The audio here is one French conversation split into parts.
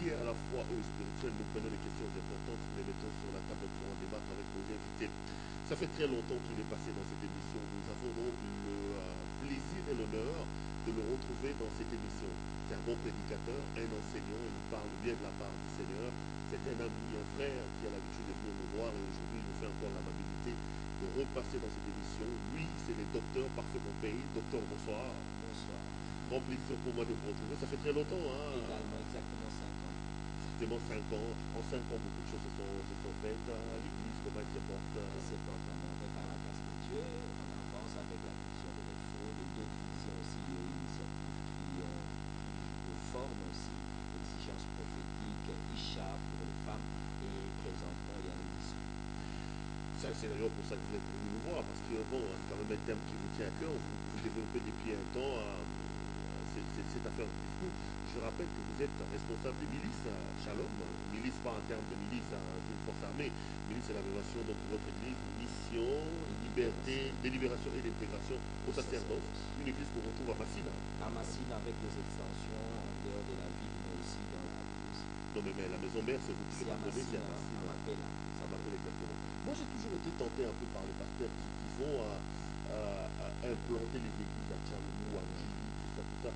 financier, à la fois spirituel. Nous prenons des questions importantes, nous les mettons sur la table pour en débattre avec nos invités. Ça fait très longtemps qu'il est passé dans cette émission. Nous avons donc le plaisir et l'honneur de le retrouver dans cette émission. C'est un bon prédicateur, un enseignant, il nous parle bien de la part du Seigneur. C'est un ami, un frère qui a l'habitude de venir nous voir et aujourd'hui il nous fait encore l'amabilité de repasser dans cette émission. Lui, c'est le docteur Parfait Mon Pays. Docteur, bonsoir. Bonsoir. Grand plaisir pour moi de vous retrouver. Ça fait très longtemps, hein? Également, exactement 5 ans. Exactement 5 ans. En 5 ans, beaucoup de choses se sont faites. L'Église, comment elle se porte? Elle se porte à merveille par la grâce de Dieu. On avance avec la culture de l'info, de d'autres visions aussi et initiatives qui forment aussi l'exigence prophétique, Isha pour les femmes et présentement il y a le discours. Ça, c'est d'ailleurs pour ça que vous êtes venu nous voir, parce que bon, c'est quand même un thème qui vous tient à cœur. Vous développez depuis un temps cette affaire du discours. Je rappelle que vous êtes responsable des milices à Shalom. Milice, pas en termes de milice d'une force armée. Milice, c'est la relation de votre église, mission, liberté, délibération et d'intégration au sacerdoce. Une église qu'on retrouve à Massina. À Massina avec des extensions en dehors de la ville, mais aussi dans la ville. Non, mais la maison mère, c'est vous qui C'est le à connaissez, c'est Massina, à Massina. à Mapela. Ça m'appelle exactement. Moi, j'ai toujours été tenté un peu par les pasteurs qui vont implanter les églises à Tchalomou, à Mjili, tout ça.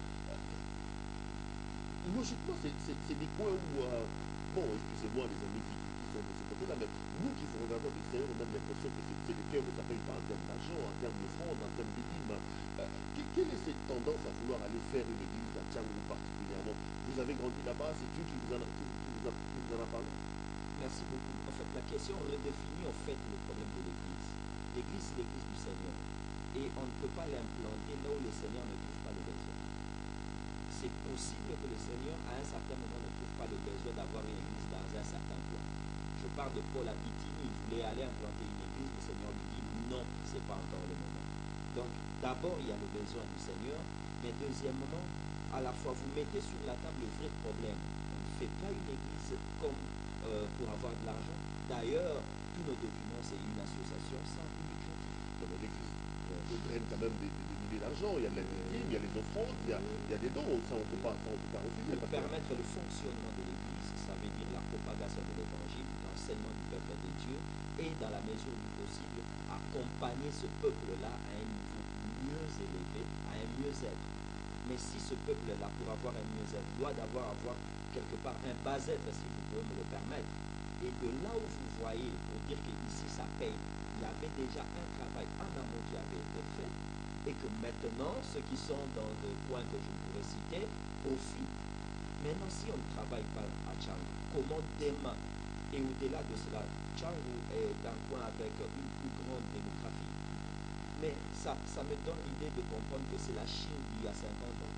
Logiquement, c'est des coins où, bon, excusez-moi les amis qui sont de ce côté-là, mais nous qui vous regardons de l'extérieur, on a l'impression que c'est des cœurs que ça ne paye pas en termes d'argent, en termes de fronde, en termes de dîmes. Quelle est cette tendance à vouloir aller faire une église à Tchalomou particulièrement? Vous avez grandi là-bas, c'est Dieu qui vous en a parlé? Merci beaucoup. En fait, la question redéfinit en fait le problème de l'église. L'église, c'est l'église du Seigneur. Et on ne peut pas l'implanter là où le Seigneur ne trouve pas le besoin. C'est possible que le Seigneur, à un certain moment, ne trouve pas le besoin d'avoir une église dans un certain coin. Je parle de Paul à Bithynie, il voulait aller implanter une église, le Seigneur lui dit non, ce n'est pas encore le moment. Donc, d'abord, il y a le besoin du Seigneur, mais deuxièmement, à la fois, vous mettez sur la table le vrai problème. On ne fait pas une église comme pour avoir de l'argent. D'ailleurs, tous nos documents, c'est une association sans but lucratif. Comme l'église, on draine quand même des milliers d'argent. Il y a de la victime, il y a les offrandes, il y a des dons. Ça, on ne peut pas refuser. Pour permettre le fonctionnement de l'église, ça veut dire la propagation de l'évangile, l'enseignement du peuple de Dieu, et dans la mesure du possible, accompagner ce peuple-là à un niveau mieux élevé, à un mieux-être. Mais si ce peuple-là, pour avoir un mieux-être, doit avoir quelque part un bas-être, si vous pouvez me le permettre, et de là où vous voyez, pour dire qu'ici ça paye, il y avait déjà un travail en amont qui avait été fait, et que maintenant, ceux qui sont dans le coin que je pourrais citer, profitent. Maintenant, si on ne travaille pas à Tchangu, comment demain, et au-delà de cela, Tchangu est un coin avec une plus grande démographie, mais ça me donne l'idée de comprendre que c'est la Chine d'il y a 50 ans.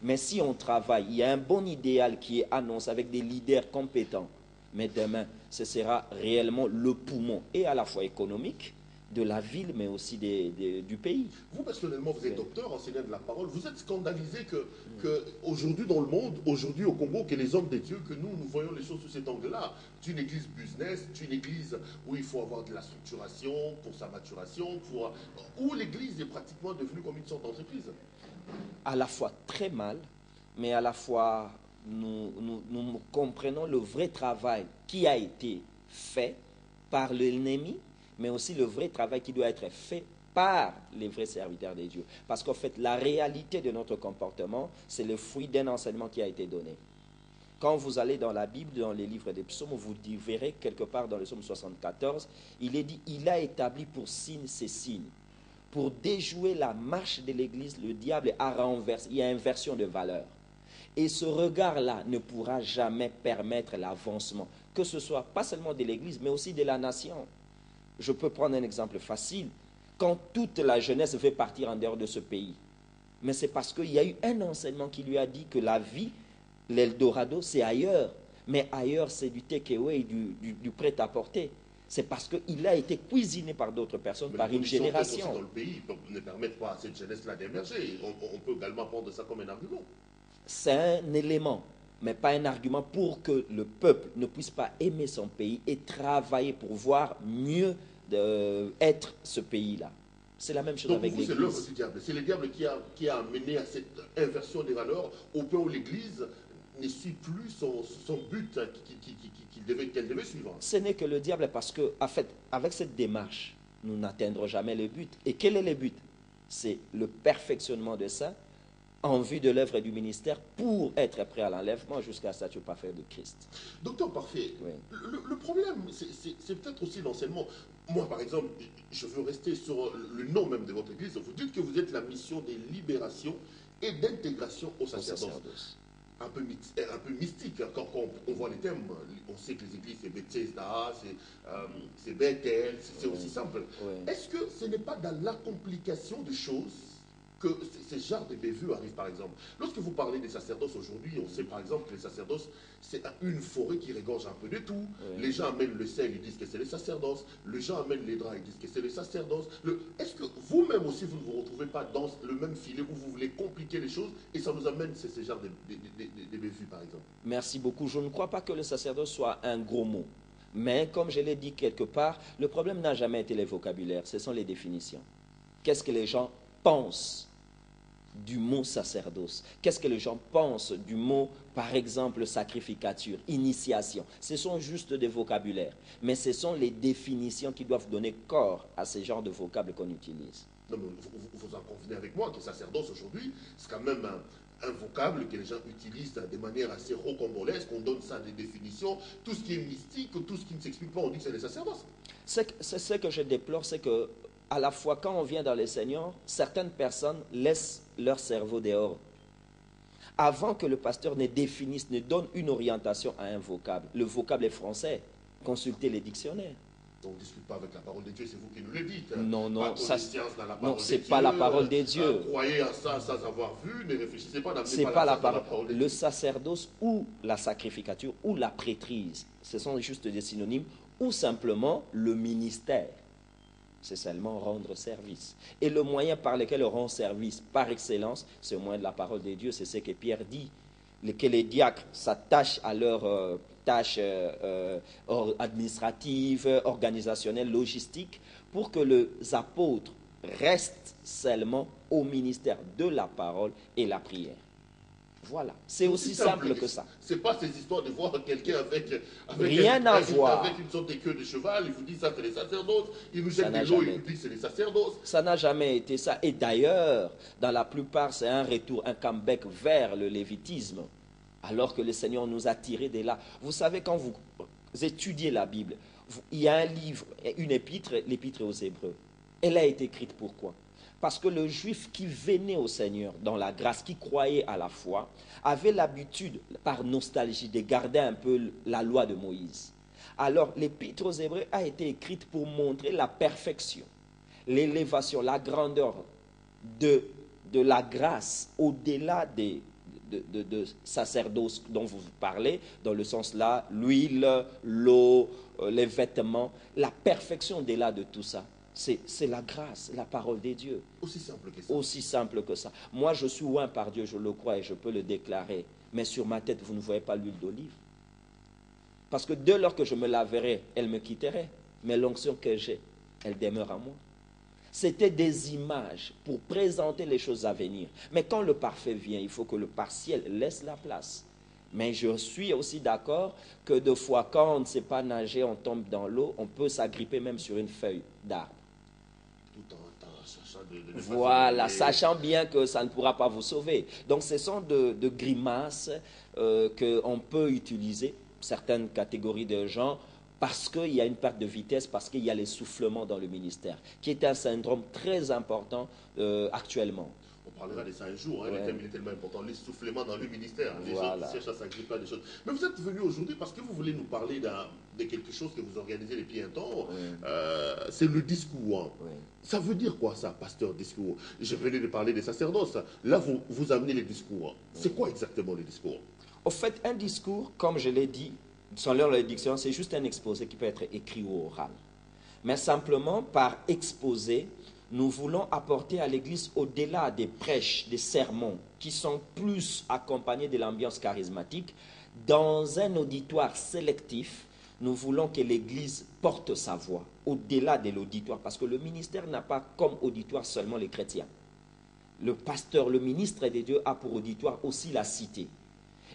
Mais si on travaille, il y a un bon idéal qui est annoncé avec des leaders compétents. Mais demain, ce sera réellement le poumon, et à la fois économique, de la ville, mais aussi du pays. Vous, personnellement, vous êtes docteur, enseignant de la parole. Vous êtes scandalisé que aujourd'hui dans le monde, aujourd'hui au Congo, que les hommes de Dieu, que nous voyons les choses sous cet angle-là. C'est une église business, c'est une église où il faut avoir de la structuration pour sa maturation, où l'église est pratiquement devenue comme une sorte d'entreprise. À la fois très mal, mais à la fois nous comprenons le vrai travail qui a été fait par l'ennemi, mais aussi le vrai travail qui doit être fait par les vrais serviteurs de Dieu. Parce qu'en fait, la réalité de notre comportement, c'est le fruit d'un enseignement qui a été donné. Quand vous allez dans la Bible, dans les livres des psaumes, vous verrez quelque part dans le psaume 74, il est dit, il a établi pour signe ces signes. Pour déjouer la marche de l'Église, le diable a renversé, il y a inversion de valeur. Et ce regard-là ne pourra jamais permettre l'avancement, que ce soit pas seulement de l'Église, mais aussi de la nation. Je peux prendre un exemple facile. Quand toute la jeunesse veut partir en dehors de ce pays, mais c'est parce qu'il y a eu un enseignement qui lui a dit que la vie, l'Eldorado, c'est ailleurs. Mais ailleurs, c'est du takeaway, du prêt-à-porter. C'est parce qu'il a été cuisiné par d'autres personnes, par une génération. Dans le pays ne permettent pas à cette jeunesse-là d'émerger. On peut également prendre ça comme un argument. C'est un élément, mais pas un argument pour que le peuple ne puisse pas aimer son pays et travailler pour voir mieux être ce pays-là. C'est la même chose avec l'Église. Donc c'est l'œuvre du diable. C'est le diable qui a amené à cette inversion des valeurs au point où l'Église ne suit plus son but qu'elle devait suivre. Ce n'est que le diable parce que, en fait, avec cette démarche, nous n'atteindrons jamais le but. Et quel est le but? C'est le perfectionnement de ça en vue de l'œuvre du ministère pour être prêt à l'enlèvement jusqu'à la statue parfaite de Christ. Docteur Parfait, Oui. le problème, c'est peut-être aussi l'enseignement. Moi, par exemple, je veux rester sur le nom même de votre église. Vous dites que vous êtes la mission de libération et d'intégration au sacerdoce. Un peu mystique, quand on voit les thèmes. On sait que les églises, c'est Bethesda, c'est Bethel, c'est aussi simple. Oui. Est-ce que ce n'est pas dans la complication des choses que ces genres de bévues arrivent, par exemple? Lorsque vous parlez des sacerdoces aujourd'hui, on sait par exemple que les sacerdoces, c'est une forêt qui regorge un peu de tout. Oui. Les gens amènent le sel, ils disent que c'est les sacerdoces. Les gens amènent les draps, ils disent que c'est les sacerdoces. Est-ce que vous-même aussi, vous ne vous retrouvez pas dans le même filet où vous voulez compliquer les choses et ça nous amène ces genres de bévues, par exemple? Merci beaucoup. Je ne crois pas que le sacerdoce soit un gros mot. Mais comme je l'ai dit quelque part, le problème n'a jamais été les vocabulaires, ce sont les définitions. Qu'est-ce que les gens pensent du mot sacerdoce? Qu'est-ce que les gens pensent du mot, par exemple, sacrificature, initiation? Ce sont juste des vocabulaires, mais ce sont les définitions qui doivent donner corps à ce genre de vocables qu'on utilise. Non, mais vous en convenez avec moi que sacerdoce aujourd'hui, c'est quand même un vocable que les gens utilisent de manière assez rocambolesque, on donne ça des définitions, tout ce qui est mystique, tout ce qui ne s'explique pas, on dit que c'est les sacerdoces. Ce que je déplore, c'est que à la fois, quand on vient dans les Seigneurs, certaines personnes laissent leur cerveau dehors. Avant que le pasteur ne définisse, ne donne une orientation à un vocable. Le vocable est français. Consultez les dictionnaires. On ne discute pas avec la parole de Dieu, c'est vous qui nous le dites. Non, c'est pas la parole de Dieu. Croyez à ça sans avoir vu, ne réfléchissez pas, c'est pas la parole de Dieu. Le sacerdoce ou la sacrificature ou la prêtrise, ce sont juste des synonymes, ou simplement le ministère. C'est seulement rendre service. Et le moyen par lequel on rend service par excellence, c'est le moyen de la parole de Dieu. C'est ce que Pierre dit. Que les diacres s'attachent à leurs tâches administratives, organisationnelles, logistiques, pour que les apôtres restent seulement au ministère de la parole et la prière. Voilà, c'est aussi simple que ça. Ce n'est pas ces histoires de voir quelqu'un avec une sorte de queue de cheval, il vous dit ça c'est les sacerdoces, il nous jette de l'eau, il nous dit c'est les sacerdoces. Ça n'a jamais été ça. Et d'ailleurs, dans la plupart, c'est un retour, un comeback vers le lévitisme, alors que le Seigneur nous a tirés de là. Vous savez, quand vous étudiez la Bible, il y a un livre, une épître, l'épître aux Hébreux. Elle a été écrite pourquoi? Parce que le juif qui venait au Seigneur dans la grâce, qui croyait à la foi, avait l'habitude, par nostalgie, de garder un peu la loi de Moïse. Alors, l'Épître aux Hébreux a été écrite pour montrer la perfection, l'élévation, la grandeur de la grâce au-delà de sacerdoce dont vous parlez, dans le sens là, l'huile, l'eau, les vêtements, la perfection au-delà de tout ça. C'est la grâce, la parole de Dieu. Aussi simple que ça. Aussi simple que ça. Moi, je suis oint par Dieu, je le crois et je peux le déclarer. Mais sur ma tête, vous ne voyez pas l'huile d'olive. Parce que dès lors que je me laverai, elle me quitterait. Mais l'onction que j'ai, elle demeure en moi. C'était des images pour présenter les choses à venir. Mais quand le parfait vient, il faut que le partiel laisse la place. Mais je suis aussi d'accord que des fois, quand on ne sait pas nager, on tombe dans l'eau, on peut s'agripper même sur une feuille d'arbre. Voilà, sachant bien que ça ne pourra pas vous sauver. Donc, ce sont de grimaces qu'on peut utiliser, certaines catégories de gens, parce qu'il y a une perte de vitesse, parce qu'il y a l'essoufflement dans le ministère, qui est un syndrome très important actuellement. On parlera de ça un jour, hein, le thème est tellement important, l'essoufflement dans le ministère. Les gens qui cherchent à s'agripper à des choses. Mais vous êtes venu aujourd'hui parce que vous voulez nous parler de quelque chose que vous organisez depuis un temps. C'est le discours. Ça veut dire quoi ça, pasteur discours? Je venais de parler des sacerdoces. Là, vous amenez les discours. C'est quoi exactement le discours? Au fait, un discours, comme je l'ai dit, selon la dictionnaire, c'est juste un exposé qui peut être écrit ou oral. Mais simplement, par exposé, nous voulons apporter à l'Église, au-delà des prêches, des sermons, qui sont plus accompagnés de l'ambiance charismatique, dans un auditoire sélectif, nous voulons que l'Église porte sa voix, au-delà de l'auditoire, parce que le ministère n'a pas comme auditoire seulement les chrétiens. Le pasteur, le ministre de Dieu a pour auditoire aussi la cité.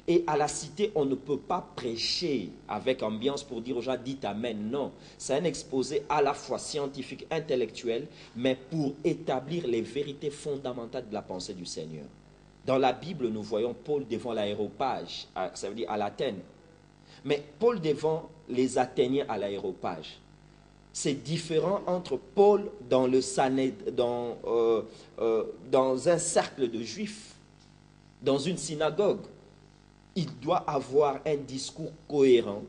Et à la cité, on ne peut pas prêcher avec ambiance pour dire aux gens, dites Amen. Non, c'est un exposé à la fois scientifique, intellectuel, mais pour établir les vérités fondamentales de la pensée du Seigneur. Dans la Bible, nous voyons Paul devant l'aéropage, ça veut dire à l'Athènes. Mais Paul devant les Athéniens à l'aéropage. C'est différent entre Paul dans un cercle de juifs, dans une synagogue. Il doit avoir un discours cohérent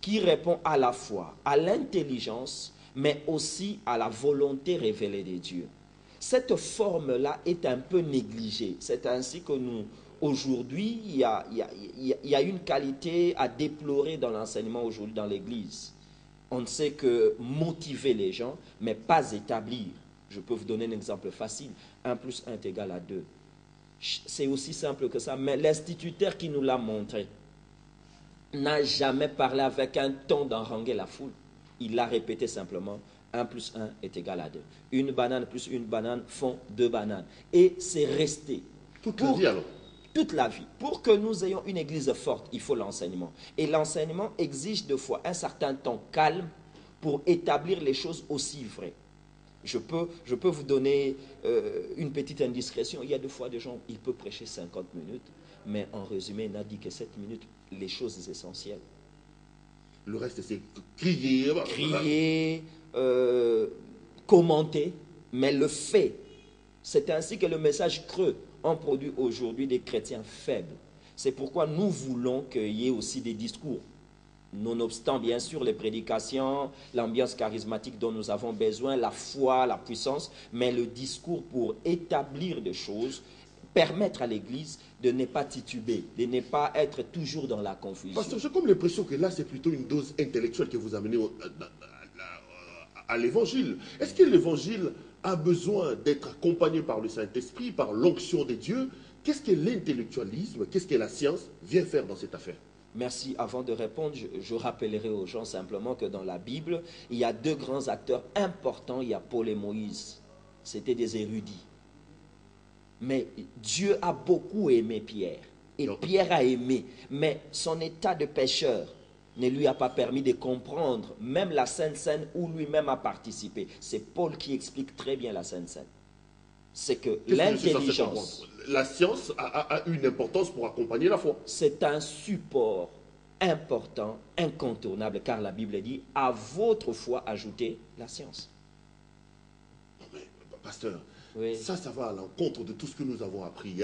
qui répond à la fois à l'intelligence, mais aussi à la volonté révélée de Dieu. Cette forme-là est un peu négligée. C'est ainsi que nous, aujourd'hui, il y a une qualité à déplorer dans l'enseignement aujourd'hui dans l'Église. On ne sait que motiver les gens, mais pas établir. Je peux vous donner un exemple facile. 1 plus 1 est égal à 2. C'est aussi simple que ça, mais l'instituteur qui nous l'a montré n'a jamais parlé avec un ton d'enranger la foule. Il l'a répété simplement, 1 plus 1 est égal à 2. Une banane plus une banane font 2 bananes. Et c'est resté. Toute la vie alors. Toute la vie. Pour que nous ayons une église forte, il faut l'enseignement. Et l'enseignement exige de fois un certain temps calme pour établir les choses aussi vraies. Je peux vous donner une petite indiscrétion. Il y a des fois des gens, il peut prêcher 50 minutes, mais en résumé, il n'a dit que 7 minutes, les choses essentielles. Le reste, c'est crier. Crier, commenter, mais le fait. C'est ainsi que le message creux en produit aujourd'hui des chrétiens faibles. C'est pourquoi nous voulons qu'il y ait aussi des discours. Nonobstant, bien sûr, les prédications, l'ambiance charismatique dont nous avons besoin, la foi, la puissance, mais le discours pour établir des choses, permettre à l'Église de ne pas tituber, de ne pas être toujours dans la confusion. Parce que j'ai comme l'impression que là, c'est plutôt une dose intellectuelle que vous amenez à l'évangile. Est-ce que l'évangile a besoin d'être accompagné par le Saint-Esprit, par l'onction des dieux? Qu'est-ce que l'intellectualisme, qu'est-ce que la science vient faire dans cette affaire? Merci. Avant de répondre, je rappellerai aux gens simplement que dans la Bible, il y a 2 grands acteurs importants. Il y a Paul et Moïse. C'était des érudits. Mais Dieu a beaucoup aimé Pierre. Et Pierre a aimé. Mais son état de pécheur ne lui a pas permis de comprendre même la Sainte Seine où lui-même a participé. C'est Paul qui explique très bien la Sainte Seine. C'est que l'intelligence... La science a une importance pour accompagner la foi. C'est un support important, incontournable, car la Bible dit, à votre foi, ajoutez la science. Non mais, pasteur, oui. Ça va à l'encontre de tout ce que nous avons appris.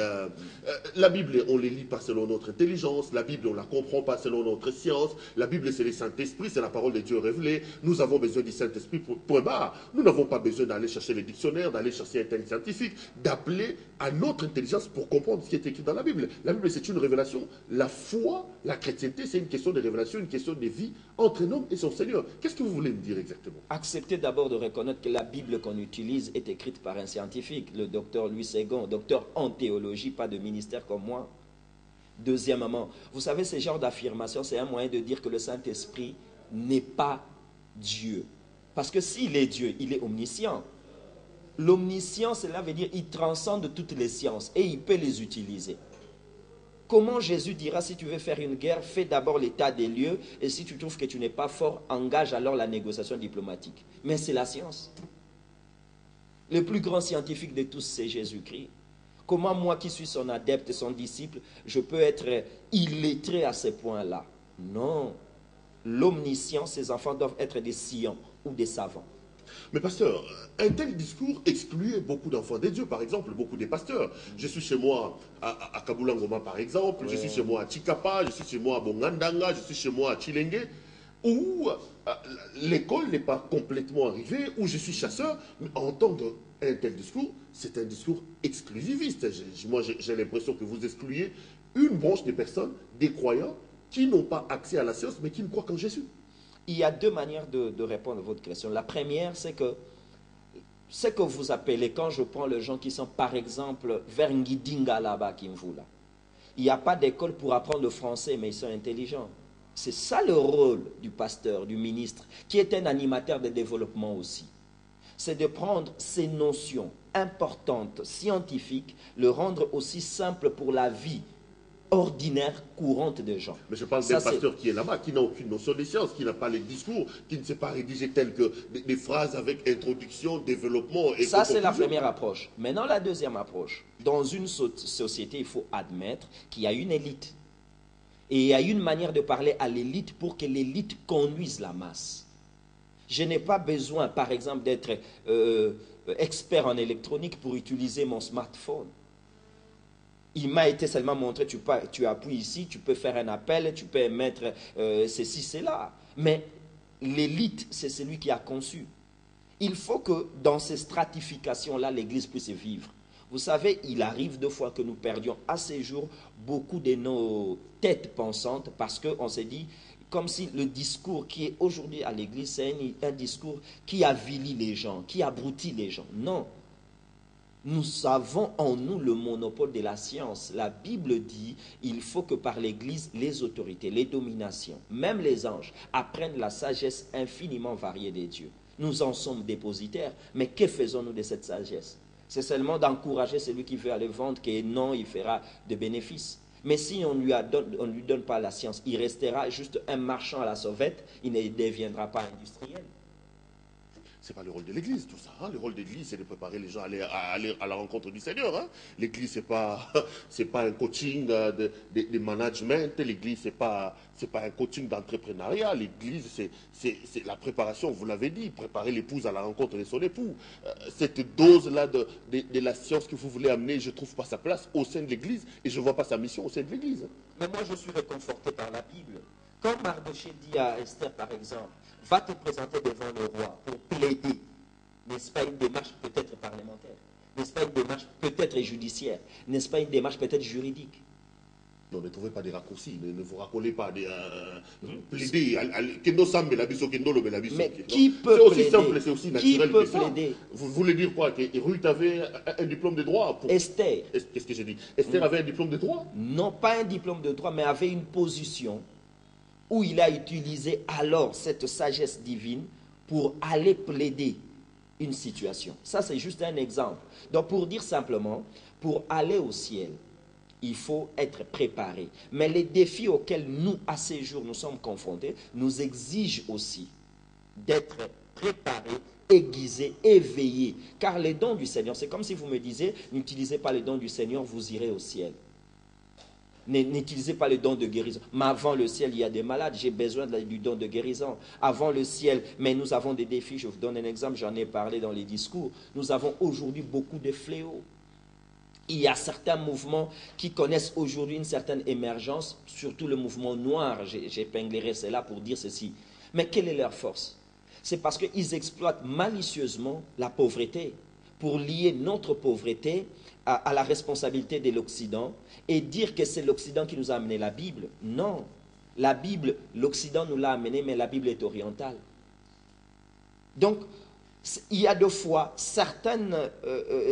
La Bible, on ne les lit pas selon notre intelligence. La Bible, on ne la comprend pas selon notre science. La Bible, c'est le Saint-Esprit, c'est la parole de Dieu révélée. Nous avons besoin du Saint-Esprit, point barre. Nous n'avons pas besoin d'aller chercher les dictionnaires, d'aller chercher un texte scientifique, d'appeler à notre intelligence pour comprendre ce qui est écrit dans la Bible. La Bible, c'est une révélation. La foi, la chrétienté, c'est une question de révélation, une question de vie entre un homme et son Seigneur. Qu'est-ce que vous voulez me dire exactement? Acceptez d'abord de reconnaître que la Bible qu'on utilise est écrite par un scientifique, le docteur Louis Ségon, docteur en théologie, pas de ministère comme moi. Deuxièmement, vous savez, ce genre d'affirmation, c'est un moyen de dire que le Saint-Esprit n'est pas Dieu. Parce que s'il est Dieu, il est omniscient. L'omniscient, cela veut dire qu'il transcende toutes les sciences et il peut les utiliser. Comment Jésus dira, si tu veux faire une guerre, fais d'abord l'état des lieux, et si tu trouves que tu n'es pas fort, engage alors la négociation diplomatique. Mais c'est la science. Le plus grand scientifique de tous, c'est Jésus-Christ. Comment moi qui suis son adepte, son disciple, je peux être illettré à ce point-là? Non. L'omniscient, ses enfants doivent être des scients ou des savants. Mais pasteur, un tel discours excluait beaucoup d'enfants des dieux, par exemple, beaucoup des pasteurs. Je suis chez moi à Kabulangoma, par exemple, je suis chez moi à Chikapa, je suis chez moi à Bongandanga, je suis chez moi à Chilenge, où l'école n'est pas complètement arrivée, où je suis chasseur, mais entendre un tel discours, c'est un discours exclusiviste. Moi, j'ai l'impression que vous excluez une branche des personnes, des croyants, qui n'ont pas accès à la science, mais qui ne croient qu'en Jésus. Il y a 2 manières de répondre à votre question. La première, c'est que ce que vous appelez, quand je prends les gens qui sont, par exemple, vers Ngidinga là-bas, Kimvula, il n'y a pas d'école pour apprendre le français, mais ils sont intelligents. C'est ça le rôle du pasteur, du ministre, qui est un animateur de développement aussi. C'est de prendre ces notions importantes, scientifiques, le rendre aussi simple pour la vie ordinaire, courante de gens. Mais je parle Ça, d'un pasteur qui est là-bas, qui n'a aucune notion des sciences, qui n'a pas les discours, qui ne sait pas rédiger telles que des phrases avec introduction, développement et ça, c'est la conclusion. première approche. Maintenant, la deuxième approche. Dans une société, il faut admettre qu'il y a une élite. Et il y a une manière de parler à l'élite pour que l'élite conduise la masse. Je n'ai pas besoin, par exemple, d'être expert en électronique pour utiliser mon smartphone. Il m'a été seulement montré, tu appuies ici, tu peux faire un appel, tu peux mettre ceci, cela. Mais l'élite, c'est celui qui a conçu. Il faut que dans ces stratifications-là, l'Église puisse vivre. Vous savez, il arrive deux fois que nous perdions à ces jours beaucoup de nos têtes pensantes parce qu'on s'est dit, comme si le discours qui est aujourd'hui à l'Église, c'est un discours qui avilit les gens, qui abrutit les gens. Non. Nous avons en nous le monopole de la science. La Bible dit il faut que par l'Église, les autorités, les dominations, même les anges, apprennent la sagesse infiniment variée des dieux. Nous en sommes dépositaires, mais que faisons-nous de cette sagesse? C'est seulement d'encourager celui qui veut aller vendre que non, il fera de bénéfices. Mais si on ne lui donne pas la science, il restera juste un marchand à la sauvette, il ne deviendra pas industriel. Ce n'est pas le rôle de l'Église, tout ça. Hein. Le rôle de l'Église, c'est de préparer les gens à aller à la rencontre du Seigneur. Hein. L'Église, ce n'est pas un coaching de management. L'Église, ce n'est pas un coaching d'entrepreneuriat. L'Église, c'est la préparation, vous l'avez dit, préparer l'épouse à la rencontre de son époux. Cette dose-là de la science que vous voulez amener, je ne trouve pas sa place au sein de l'Église et je ne vois pas sa mission au sein de l'Église. Mais moi, je suis réconforté par la Bible. Quand Mardochée dit à Esther, par exemple, va te présenter devant le roi pour plaider, n'est-ce pas une démarche peut-être parlementaire, n'est-ce pas une démarche peut-être judiciaire, n'est-ce pas une démarche peut-être juridique? Non, ne trouvez pas des raccourcis, ne vous racolez pas des plaider. Mais qui peut plaider? C'est aussi plaider? simple, c'est aussi naturel. Qui peut que ça. plaider? Vous voulez dire quoi? Que Ruth avait un diplôme de droit pour... Esther. Qu'est-ce que j'ai dit? Esther avait un diplôme de droit? Non pas un diplôme de droit, mais avait une position où il a utilisé alors cette sagesse divine pour aller plaider une situation. Ça, c'est juste un exemple. Donc, pour dire simplement, pour aller au ciel, il faut être préparé. Mais les défis auxquels nous, à ces jours, nous sommes confrontés, nous exigent aussi d'être préparés, aiguisés, éveillés. Car les dons du Seigneur, c'est comme si vous me disiez, n'utilisez pas les dons du Seigneur, vous irez au ciel. N'utilisez pas le don de guérison. Mais avant le ciel, il y a des malades. J'ai besoin du don de guérison. Avant le ciel, mais nous avons des défis. Je vous donne un exemple, j'en ai parlé dans les discours. Nous avons aujourd'hui beaucoup de fléaux. Il y a certains mouvements qui connaissent aujourd'hui une certaine émergence, surtout le mouvement noir. J'épinglerai cela pour dire ceci. Mais quelle est leur force? C'est parce qu'ils exploitent malicieusement la pauvreté pour lier notre pauvreté à la responsabilité de l'Occident et dire que c'est l'Occident qui nous a amené la Bible. Non, la Bible, l'Occident nous l'a amené, mais la Bible est orientale. Donc, il y a deux fois certaines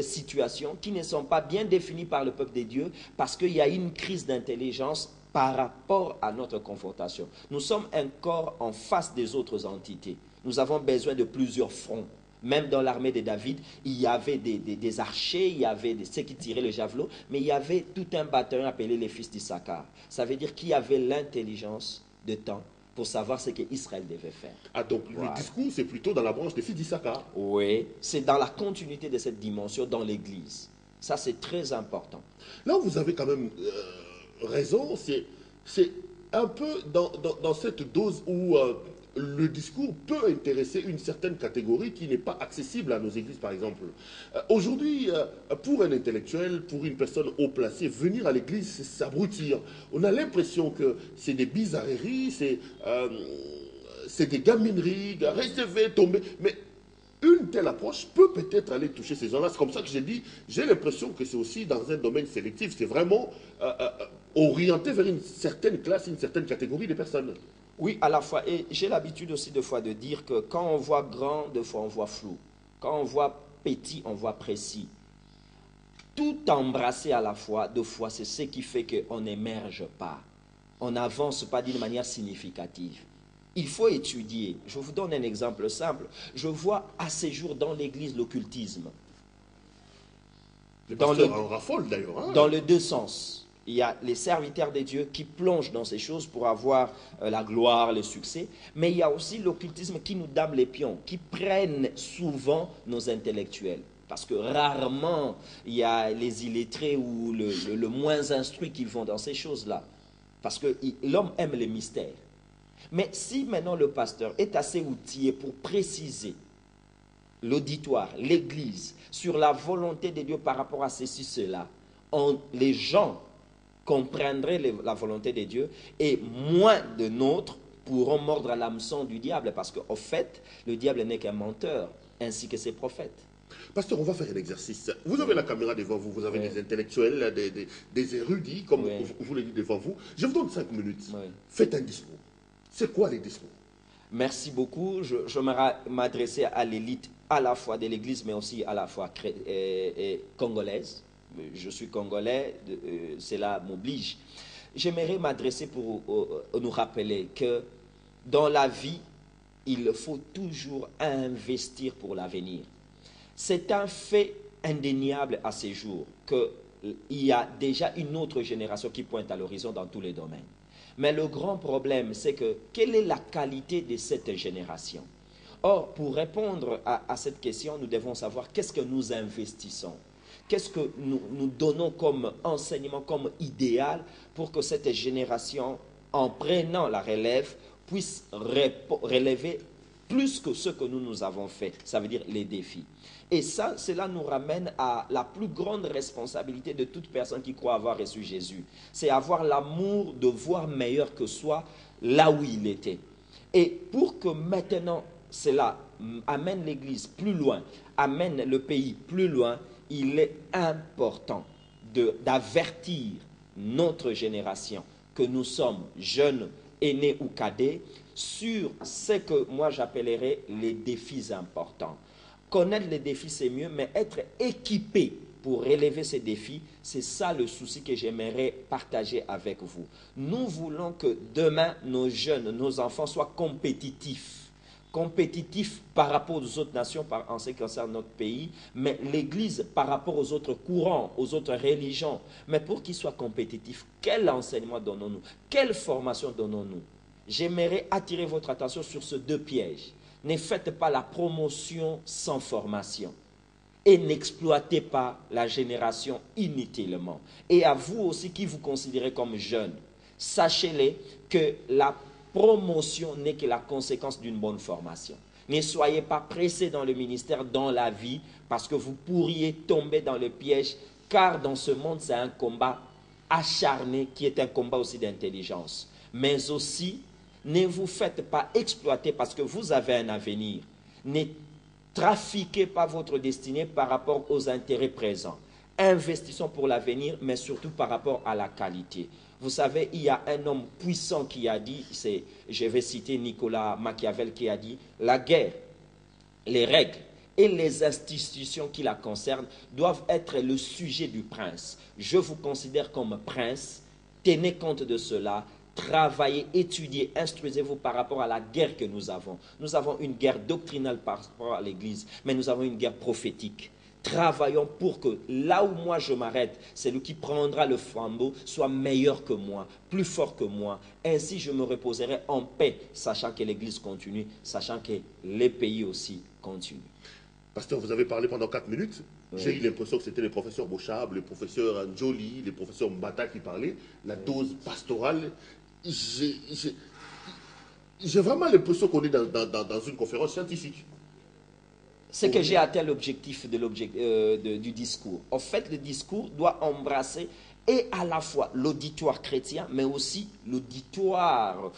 situations qui ne sont pas bien définies par le peuple de Dieu parce qu'il y a une crise d'intelligence par rapport à notre confrontation. Nous sommes un corps en face des autres entités. Nous avons besoin de plusieurs fronts. Même dans l'armée de David, il y avait des archers, il y avait ceux qui tiraient le javelot, mais il y avait tout un bataillon appelé les fils d'Issachar. Ça veut dire qui avait l'intelligence de temps pour savoir ce qu'Israël devait faire. Ah, donc voilà. Le discours, c'est plutôt dans la branche des fils d'Issachar. Oui, c'est dans la continuité de cette dimension dans l'Église. Ça, c'est très important. Là, vous avez quand même raison, c'est un peu dans cette dose où... le discours peut intéresser une certaine catégorie qui n'est pas accessible à nos églises, par exemple. Aujourd'hui, pour un intellectuel, pour une personne haut placée, venir à l'église, c'est s'abrutir. On a l'impression que c'est des bizarreries, c'est des gamineries, recevoir, tomber. Mais une telle approche peut peut-être aller toucher ces gens-là. C'est comme ça que j'ai dit, j'ai l'impression que c'est aussi dans un domaine sélectif. C'est vraiment orienté vers une certaine classe, une certaine catégorie de personnes. Oui, à la fois. Et j'ai l'habitude aussi de fois de dire que quand on voit grand, de fois on voit flou. Quand on voit petit, on voit précis. Tout embrasser à la fois, de fois, c'est ce qui fait qu'on n'émerge pas. On n'avance pas d'une manière significative. Il faut étudier. Je vous donne un exemple simple. Je vois à ces jours dans l'église l'occultisme. Les pasteurs en raffolent d'ailleurs. Hein? Dans les deux sens. Il y a les serviteurs de Dieu qui plongent dans ces choses pour avoir la gloire, le succès. Mais il y a aussi l'occultisme qui nous dame les pions, qui prennent souvent nos intellectuels. Parce que rarement, il y a les illettrés ou le moins instruit qui vont dans ces choses-là. Parce que l'homme aime les mystères. Mais si maintenant le pasteur est assez outillé pour préciser l'auditoire, l'église, sur la volonté de Dieu par rapport à ceci, cela, les gens comprendraient la volonté de Dieu et moins de nôtres pourront mordre à l'hameçon du diable parce qu'au fait, le diable n'est qu'un menteur, ainsi que ses prophètes. Pasteur, on va faire un exercice. Vous avez la caméra devant vous, vous avez des intellectuels, des érudits, comme vous l'avez dit devant vous. Je vous donne 5 minutes. Faites un discours. C'est quoi les discours? Merci beaucoup. Je vais m'adresser à l'élite à la fois de l'Église, mais aussi à la fois congolaise. Je suis congolais, cela m'oblige. J'aimerais m'adresser pour nous rappeler que dans la vie, il faut toujours investir pour l'avenir. C'est un fait indéniable à ces jours qu'il y a déjà une autre génération qui pointe à l'horizon dans tous les domaines. Mais le grand problème, c'est que quelle est la qualité de cette génération? Or, pour répondre à cette question, nous devons savoir qu'est-ce que nous investissons. Qu'est-ce que nous donnons comme enseignement, comme idéal pour que cette génération, en prenant la relève, puisse relever plus que ce que nous avons fait, ça veut dire les défis. Et ça, cela nous ramène à la plus grande responsabilité de toute personne qui croit avoir reçu Jésus. C'est avoir l'amour de voir meilleur que soi là où il était. Et pour que maintenant cela amène l'Église plus loin, amène le pays plus loin, il est important d'avertir notre génération que nous sommes jeunes, aînés ou cadets sur ce que moi j'appellerais les défis importants. Connaître les défis, c'est mieux, mais être équipé pour relever ces défis, c'est ça le souci que j'aimerais partager avec vous. Nous voulons que demain, nos jeunes, nos enfants soient compétitifs. Compétitifs par rapport aux autres nations en ce qui concerne notre pays, mais l'Église par rapport aux autres courants, aux autres religions. Mais pour qu'ils soient compétitifs, quel enseignement donnons-nous? Quelle formation donnons-nous? J'aimerais attirer votre attention sur ces deux pièges. Ne faites pas la promotion sans formation et n'exploitez pas la génération inutilement. Et à vous aussi qui vous considérez comme jeunes, sachez-le que la promotion n'est que la conséquence d'une bonne formation. Ne soyez pas pressés dans le ministère, dans la vie, parce que vous pourriez tomber dans le piège, car dans ce monde, c'est un combat acharné qui est un combat aussi d'intelligence. Mais aussi, ne vous faites pas exploiter parce que vous avez un avenir. Ne trafiquez pas votre destinée par rapport aux intérêts présents. Investissons pour l'avenir, mais surtout par rapport à la qualité. Vous savez, il y a un homme puissant qui a dit, je vais citer Nicolas Machiavel qui a dit, la guerre, les règles et les institutions qui la concernent doivent être le sujet du prince. Je vous considère comme prince, tenez compte de cela. Travaillez, étudiez, instruisez-vous par rapport à la guerre que nous avons. Nous avons une guerre doctrinale par rapport à l'Église, mais nous avons une guerre prophétique. Travaillons pour que là où moi je m'arrête, celui qui prendra le flambeau soit meilleur que moi, plus fort que moi. Ainsi je me reposerai en paix, sachant que l'Église continue, sachant que les pays aussi continuent. Pasteur, vous avez parlé pendant 4 minutes. Oui. J'ai eu l'impression que c'était le professeur Bochab, le professeur Njoli, le professeur Mbata qui parlaient. La dose pastorale. J'ai vraiment l'impression qu'on est dans une conférence scientifique. C'est que j'ai atteint l'objectif du discours. En fait, le discours doit embrasser et à la fois l'auditoire chrétien, mais aussi l'auditoire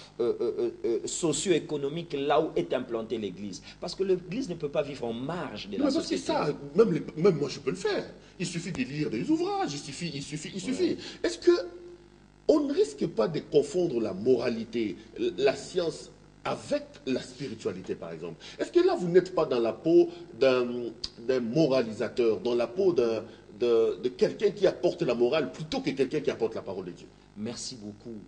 socio-économique là où est implantée l'Église. Parce que l'Église ne peut pas vivre en marge de la société. Parce que ça, même moi je peux le faire. Il suffit de lire des ouvrages, il suffit. Ouais. Est-ce qu'on ne risque pas de confondre la moralité, la science avec la spiritualité, par exemple? Est-ce que là, vous n'êtes pas dans la peau d'un moralisateur, dans la peau de quelqu'un qui apporte la morale plutôt que quelqu'un qui apporte la parole de Dieu? Merci beaucoup.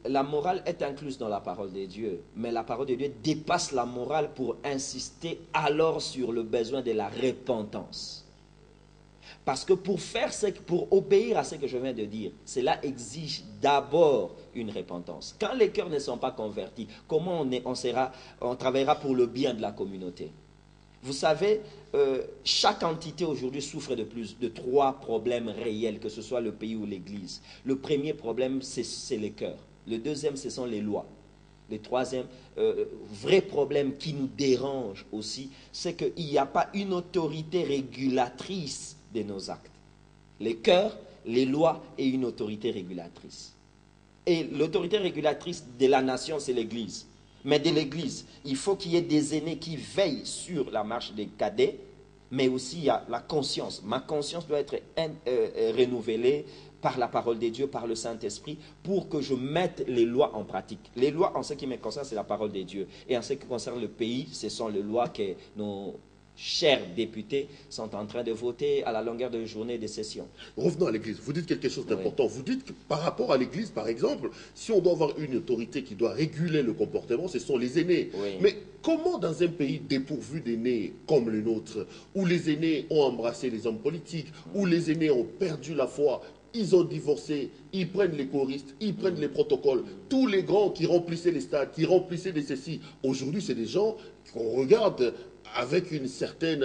La morale est incluse dans la parole de Dieu, mais la parole de Dieu dépasse la morale pour insister alors sur le besoin de la repentance. Parce que pour obéir à ce que je viens de dire, cela exige d'abord une repentance. Quand les cœurs ne sont pas convertis, comment on travaillera pour le bien de la communauté? Vous savez, chaque entité aujourd'hui souffre de 3 problèmes réels, que ce soit le pays ou l'Église. Le premier problème, c'est les cœurs. Le deuxième, ce sont les lois. Le troisième vrai problème qui nous dérange aussi, c'est qu'il n'y a pas une autorité régulatrice de nos actes. Les cœurs, les lois et une autorité régulatrice. Et l'autorité régulatrice de la nation, c'est l'Église. Mais de l'Église, il faut qu'il y ait des aînés qui veillent sur la marche des cadets, mais aussi il y a la conscience. Ma conscience doit être renouvelée par la parole de Dieu, par le Saint-Esprit, pour que je mette les lois en pratique. Les lois, en ce qui me concerne, c'est la parole de Dieu. Et en ce qui concerne le pays, ce sont les lois que nos chers députés sont en train de voter à la longueur de journée de session. Revenons à l'Église. Vous dites quelque chose d'important. Oui. Vous dites que par rapport à l'Église, par exemple, si on doit avoir une autorité qui doit réguler le comportement, ce sont les aînés. Oui. Mais comment dans un pays dépourvu d'aînés comme le nôtre, où les aînés ont embrassé les hommes politiques, où les aînés ont perdu la foi, ils ont divorcé, ils prennent les choristes, ils prennent les protocoles, tous les grands qui remplissaient les stades, qui remplissaient les ceci, aujourd'hui c'est des gens qu'on regarde avec un certain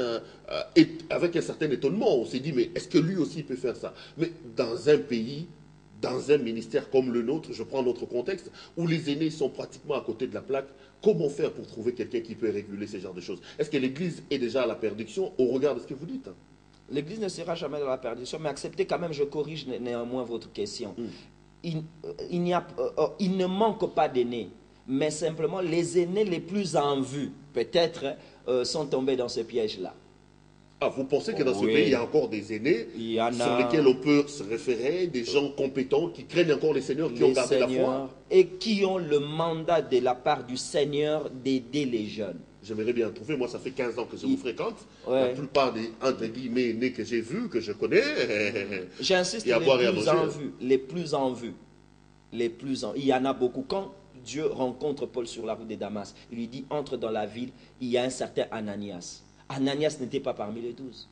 étonnement. On s'est dit, mais est-ce que lui aussi peut faire ça? Mais dans un pays, dans un ministère comme le nôtre, je prends notre contexte, où les aînés sont pratiquement à côté de la plaque, comment faire pour trouver quelqu'un qui peut réguler ce genre de choses? Est-ce que l'Église est déjà à la perdition au regard de ce que vous dites? L'Église ne sera jamais dans la perdition, mais acceptez quand même, je corrige néanmoins votre question. Il ne manque pas d'aînés, mais simplement les aînés les plus en vue, peut-être, sont tombés dans ce piège-là. Ah, vous pensez que dans ce pays, il y a encore des aînés sur lesquels on peut se référer, des gens compétents qui craignent encore les seigneurs, qui ont gardé la foi? Et qui ont le mandat de la part du Seigneur d'aider les jeunes. J'aimerais bien trouver, moi ça fait 15 ans que je vous fréquente, la plupart des entre guillemets aînés que j'ai vus, que je connais, j'insiste, les plus en vue, il y en a beaucoup. Quand Dieu rencontre Paul sur la route de Damas, il lui dit, entre dans la ville, il y a un certain Ananias. Ananias n'était pas parmi les 12.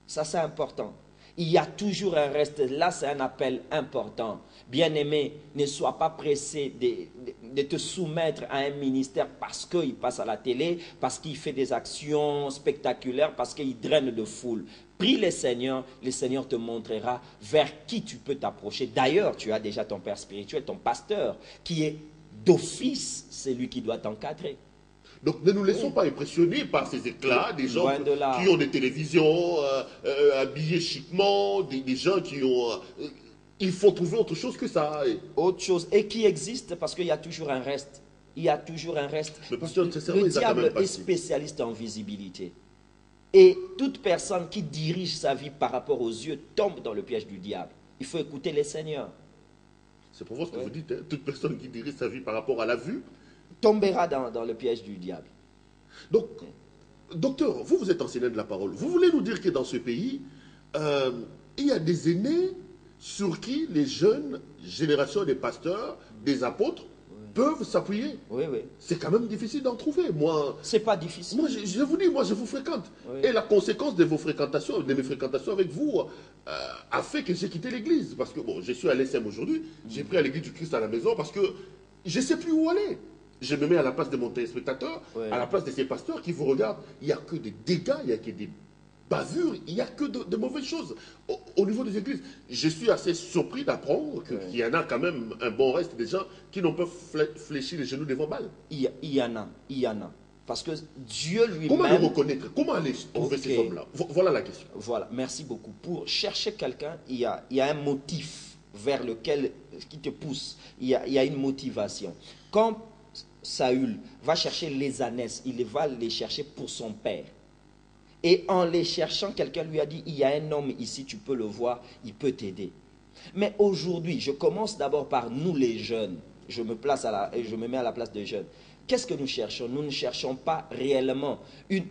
Ça c'est important. Il y a toujours un reste. Là, c'est un appel important. Bien-aimé, ne sois pas pressé de te soumettre à un ministère parce qu'il passe à la télé, parce qu'il fait des actions spectaculaires, parce qu'il draine de foule. Prie le Seigneur te montrera vers qui tu peux t'approcher. D'ailleurs, tu as déjà ton père spirituel, ton pasteur, qui est d'office celui qui doit t'encadrer. Donc ne nous laissons pas impressionner par ces éclats, des gens qui ont des télévisions, habillés chiquement, des gens qui ont... il faut trouver autre chose que ça. Autre chose, et qui existe parce qu'il y a toujours un reste. Il y a toujours un reste. Le diable est spécialiste en visibilité. Et toute personne qui dirige sa vie par rapport aux yeux tombe dans le piège du diable. Il faut écouter les seigneurs. C'est pour vous ce que vous dites, hein? Toute personne qui dirige sa vie par rapport à la vue tombera dans le piège du diable. Donc, docteur, vous êtes enseignant de la parole. Vous voulez nous dire que dans ce pays, il y a des aînés sur qui les jeunes générations des pasteurs, des apôtres, peuvent s'appuyer? Oui, oui. C'est quand même difficile d'en trouver. Moi, c'est pas difficile. Moi, je vous dis, moi, je vous fréquente. Oui. Et la conséquence de vos fréquentations, de mes fréquentations avec vous, a fait que j'ai quitté l'église. Parce que, bon, je suis à l'ESM aujourd'hui, j'ai pris à l'église du Christ à la maison parce que je ne sais plus où aller. Je me mets à la place de mon téléspectateur, à la place de ces pasteurs qui vous regardent. Il n'y a que des dégâts, il n'y a que des bavures, il n'y a que de mauvaises choses au niveau des églises. Je suis assez surpris d'apprendre qu'il y en a quand même un bon reste des gens qui n'ont pas fléchi les genoux devant Baal. Il y en a. Parce que Dieu lui-même... Comment le reconnaître? Comment aller trouver ces hommes-là? Voilà la question. Voilà, merci beaucoup. Pour chercher quelqu'un, il y a un motif vers lequel qui te pousse. Il y a une motivation. Quand Saül va chercher les ânesses, il va les chercher pour son père. Et en les cherchant, quelqu'un lui a dit, il y a un homme ici, tu peux le voir, il peut t'aider. Mais aujourd'hui, je commence d'abord par nous les jeunes. Je me mets à la place des jeunes. Qu'est-ce que nous cherchons? Nous ne cherchons pas réellement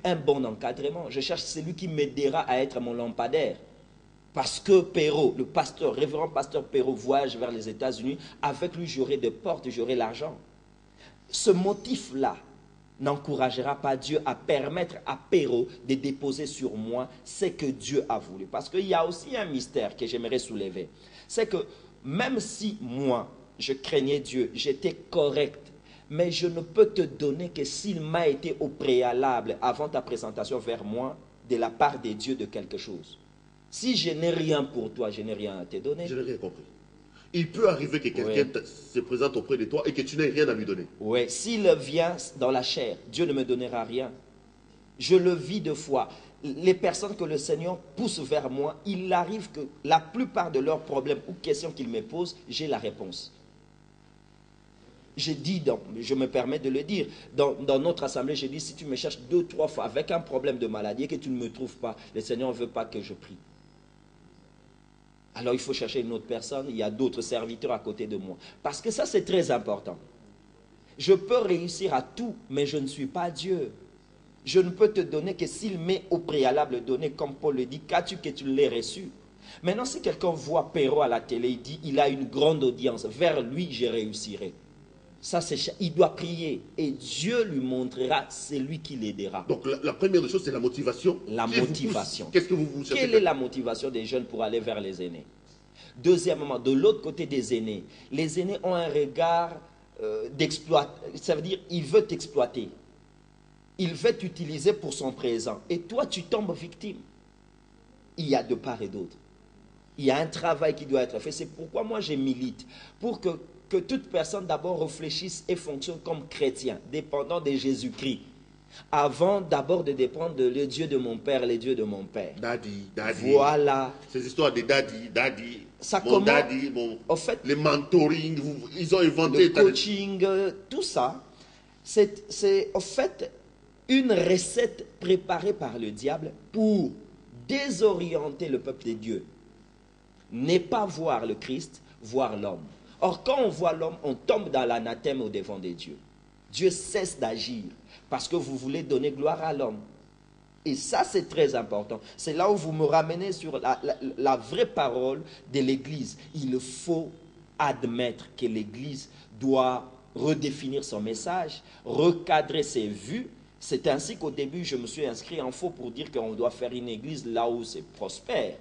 un bon encadrement. Je cherche celui qui m'aidera à être mon lampadaire. Parce que Perrault, le pasteur, révérend pasteur Perrault, voyage vers les États-Unis. Avec lui, j'aurai des portes, j'aurai l'argent. Ce motif-là n'encouragera pas Dieu à permettre à Péro de déposer sur moi ce que Dieu a voulu. Parce qu'il y a aussi un mystère que j'aimerais soulever. C'est que même si moi, je craignais Dieu, j'étais correct, mais je ne peux te donner que s'il m'a été au préalable, avant ta présentation vers moi, de la part des dieux de quelque chose. Si je n'ai rien pour toi, je n'ai rien à te donner. Je n'ai rien compris. Il peut arriver que quelqu'un se présente auprès de toi et que tu n'aies rien à lui donner. Oui, s'il vient dans la chair, Dieu ne me donnera rien. Je le vis de fois. Les personnes que le Seigneur pousse vers moi, il arrive que la plupart de leurs problèmes ou questions qu'ils me posent, j'ai la réponse. Je me permets de le dire, dans notre assemblée, j'ai dit, si tu me cherches 2 ou 3 fois avec un problème de maladie et que tu ne me trouves pas, le Seigneur ne veut pas que je prie. Alors il faut chercher une autre personne, il y a d'autres serviteurs à côté de moi. Parce que ça c'est très important. Je peux réussir à tout, mais je ne suis pas Dieu. Je ne peux te donner que s'il m'est au préalable donné, comme Paul le dit, qu'as-tu que tu l'aies reçu. Maintenant si quelqu'un voit Péro à la télé, il dit, il a une grande audience, vers lui je réussirai. Ça, il doit prier et Dieu lui montrera, c'est lui qui l'aidera. Donc la première des choses, c'est la motivation. La motivation. Qu'est-ce que vous cherchez? Quelle est la motivation des jeunes pour aller vers les aînés? Deuxièmement, de l'autre côté des aînés, les aînés ont un regard d'exploit. Ça veut dire, il veut t'exploiter. Il veut t'utiliser pour son présent. Et toi, tu tombes victime. Il y a de part et d'autre. Il y a un travail qui doit être fait. C'est pourquoi moi, je milite. Pour que toute personne d'abord réfléchisse et fonctionne comme chrétien, dépendant de Jésus-Christ, avant d'abord de dépendre de le Dieu de mon père, les dieux de mon père. Daddy. Voilà. Ces histoires de daddy, Ça mon commence, daddy, en fait, les mentoring, ils ont inventé... le coaching, tout ça, c'est en fait une recette préparée par le diable pour désorienter le peuple de Dieu. Ne pas voir le Christ, voir l'homme. Or, quand on voit l'homme, on tombe dans l'anathème au devant de Dieu. Dieu cesse d'agir parce que vous voulez donner gloire à l'homme. Et ça, c'est très important. C'est là où vous me ramenez sur la vraie parole de l'Église. Il faut admettre que l'Église doit redéfinir son message, recadrer ses vues. C'est ainsi qu'au début, je me suis inscrit en faux pour dire qu'on doit faire une Église là où c'est prospère.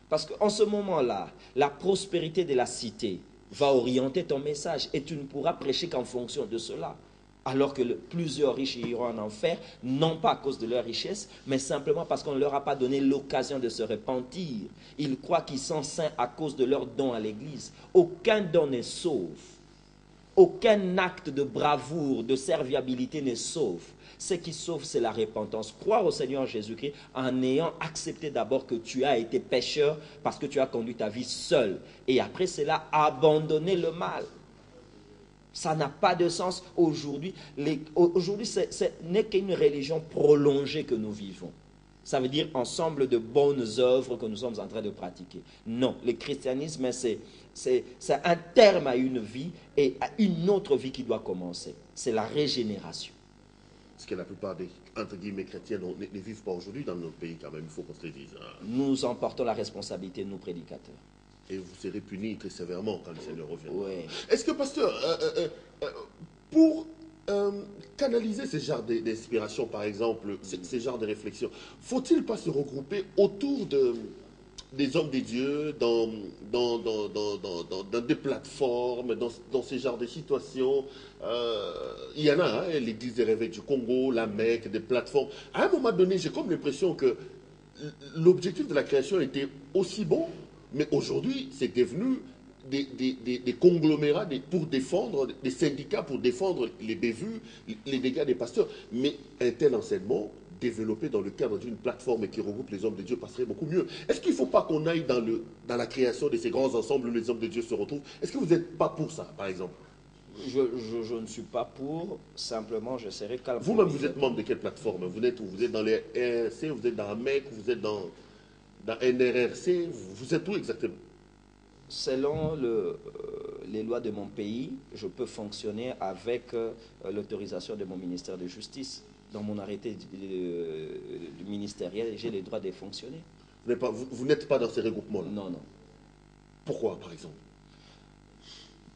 Parce qu'en ce moment-là, la prospérité de la cité va orienter ton message et tu ne pourras prêcher qu'en fonction de cela. Alors que plusieurs riches iront en enfer, non pas à cause de leur richesse, mais simplement parce qu'on ne leur a pas donné l'occasion de se repentir. Ils croient qu'ils sont saints à cause de leur don à l'Église. Aucun don ne sauve. Aucun acte de bravoure, de serviabilité ne sauve. Ce qui sauve, c'est la repentance. Croire au Seigneur Jésus-Christ en ayant accepté d'abord que tu as été pécheur parce que tu as conduit ta vie seul. Et après cela, abandonner le mal. Ça n'a pas de sens aujourd'hui. Aujourd'hui, ce n'est qu'une religion prolongée que nous vivons. Ça veut dire ensemble de bonnes œuvres que nous sommes en train de pratiquer. Non, le christianisme, c'est un terme à une vie et à une autre vie qui doit commencer. C'est la régénération. Parce que la plupart des, entre guillemets, chrétiens ne vivent pas aujourd'hui dans notre pays quand même, il faut qu'on se le dise. Nous en portons la responsabilité, nous prédicateurs. Et vous serez punis très sévèrement quand le Seigneur revient. Ouais. Est-ce que, pasteur, pour canaliser ce genre d'inspiration, par exemple, ce genre de réflexion, faut-il pas se regrouper autour des hommes des dieux, dans des plateformes, dans ce genre de situations? Il y en a, hein, l'église des réveils du Congo, la Mecque, des plateformes. À un moment donné, j'ai comme l'impression que l'objectif de la création était aussi bon, mais aujourd'hui, c'est devenu des conglomérats pour défendre, des syndicats pour défendre les bévues, les dégâts des pasteurs. Mais un tel enseignement développé dans le cadre d'une plateforme qui regroupe les hommes de Dieu passerait beaucoup mieux. Est-ce qu'il ne faut pas qu'on aille dans la création de ces grands ensembles où les hommes de Dieu se retrouvent? Est-ce que vous n'êtes pas pour ça, par exemple? Je ne suis pas pour, simplement je serai calme. Vous-même, vous êtes membre de quelle plateforme? Vous êtes où? Vous êtes dans les RRC, vous êtes dans la MEC, vous êtes dans NRRC, vous êtes où exactement? Selon les lois de mon pays, je peux fonctionner avec l'autorisation de mon ministère de Justice. Dans mon arrêté du ministériel, j'ai le droit de fonctionner. Vous n'êtes pas dans ces regroupements-là? Non, non. Pourquoi, par exemple?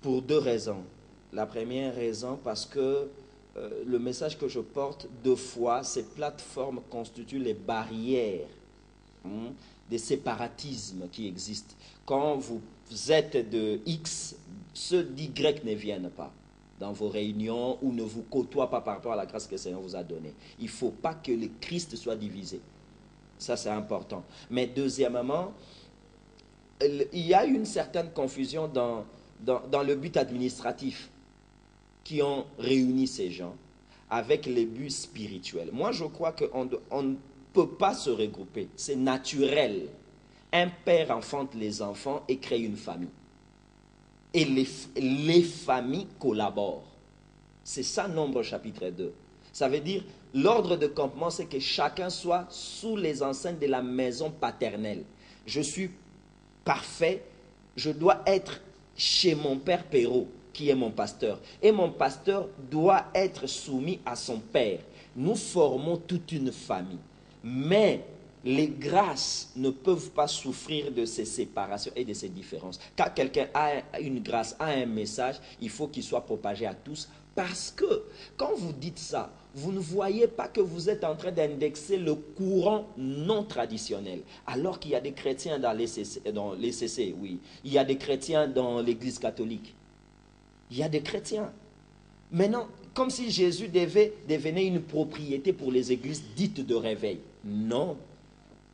Pour 2 raisons. La première raison, parce que le message que je porte, deux fois, ces plateformes constituent les barrières des séparatismes qui existent. Quand vous êtes de X, ceux d'Y ne viennent pas dans vos réunions ou ne vous côtoient pas par rapport à la grâce que le Seigneur vous a donnée. Il ne faut pas que le Christ soit divisé. Ça, c'est important. Mais deuxièmement, il y a une certaine confusion dans le but administratif qui ont réuni ces gens avec les buts spirituels. Moi, je crois qu'on ne peut pas se regrouper. C'est naturel. Un père enfante les enfants et crée une famille. Et les familles collaborent. C'est ça, Nombre chapitre 2. Ça veut dire, l'ordre de campement, c'est que chacun soit sous les enceintes de la maison paternelle. Je suis parfait, je dois être chez mon père Perrault, qui est mon pasteur. Et mon pasteur doit être soumis à son père. Nous formons toute une famille. Mais les grâces ne peuvent pas souffrir de ces séparations et de ces différences. Quand quelqu'un a une grâce, a un message, il faut qu'il soit propagé à tous. Parce que quand vous dites ça, vous ne voyez pas que vous êtes en train d'indexer le courant non traditionnel. Alors qu'il y a des chrétiens dans les CC, oui. Il y a des chrétiens dans l'église catholique. Il y a des chrétiens. Maintenant, comme si Jésus devenait une propriété pour les églises dites de réveil. Non.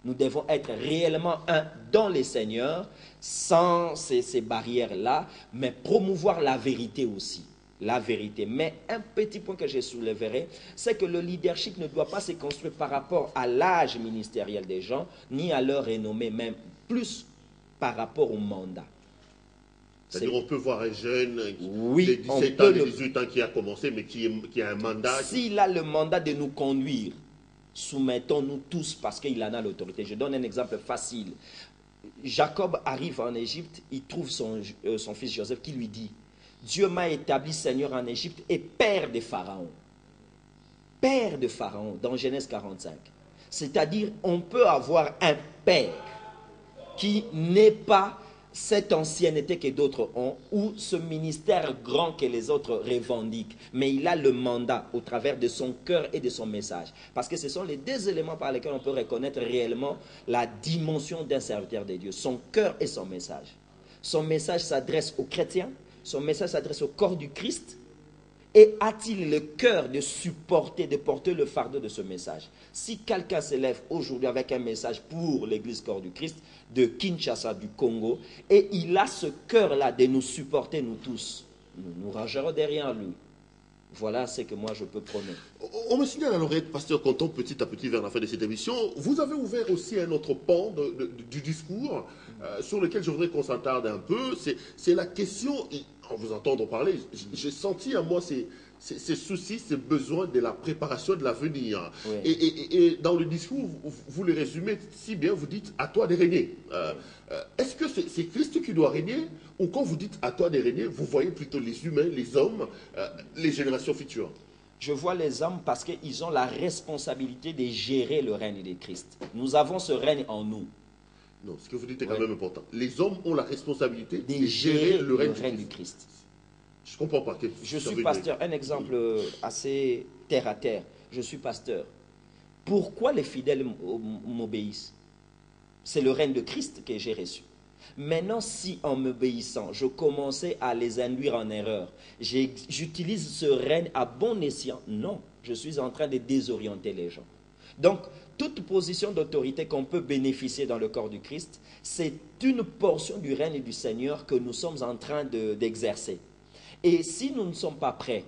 Nous devons être réellement un dans les seigneurs, sans ces barrières-là, mais promouvoir la vérité aussi. La vérité. Mais un petit point que je soulèverai, c'est que le leadership ne doit pas se construire par rapport à l'âge ministériel des gens, ni à leur renommée, même plus par rapport au mandat. C'est-à-dire on peut voir un jeune oui, de 17 ans, de 18 ans qui a commencé, mais qui a un mandat. S'il a le mandat de nous conduire, soumettons-nous tous parce qu'il en a l'autorité. Je donne un exemple facile. Jacob arrive en Égypte, il trouve son fils Joseph qui lui dit, Dieu m'a établi Seigneur en Égypte et père de Pharaon. Père de Pharaon, dans Genèse 45. C'est-à-dire, on peut avoir un père qui n'est pas cette ancienneté que d'autres ont, ou ce ministère grand que les autres revendiquent, mais il a le mandat au travers de son cœur et de son message. Parce que ce sont les deux éléments par lesquels on peut reconnaître réellement la dimension d'un serviteur de Dieu, son cœur et son message. Son message s'adresse aux chrétiens, son message s'adresse au corps du Christ, et a-t-il le cœur de supporter, de porter le fardeau de ce message? Si quelqu'un s'élève aujourd'hui avec un message pour l'église corps du Christ de Kinshasa, du Congo, et il a ce cœur-là de nous supporter, nous tous, nous nous rangerons derrière lui. Voilà ce que moi je peux prôner. On me signale à l'oreille, pasteur, qu'on tombe petit à petit vers la fin de cette émission. Vous avez ouvert aussi un autre pan du discours sur lequel je voudrais qu'on s'attarde un peu. C'est la question, en vous entendant parler, j'ai senti à moi ces soucis, ces besoins de la préparation de l'avenir. Oui. Et dans le discours, vous le résumez si bien, vous dites « à toi de régner ». Est-ce que c'est Christ qui doit régner, ou quand vous dites « à toi de régner », vous voyez plutôt les humains, les hommes, les générations futures? Je vois les hommes parce qu'ils ont la responsabilité de gérer le règne de Christ. Nous avons ce règne en nous. Non, ce que vous dites est quand même important. Les hommes ont la responsabilité de gérer le règne du Christ. Je ne comprends pas. Je suis pasteur. Un exemple assez terre à terre. Je suis pasteur. Pourquoi les fidèles m'obéissent? C'est le règne de Christ que j'ai reçu. Maintenant, si en m'obéissant, je commençais à les induire en erreur, j'utilise ce règne à bon escient, non, je suis en train de désorienter les gens. Donc, toute position d'autorité qu'on peut bénéficier dans le corps du Christ, c'est une portion du règne du Seigneur que nous sommes en train d'exercer. Et si nous ne sommes pas prêts,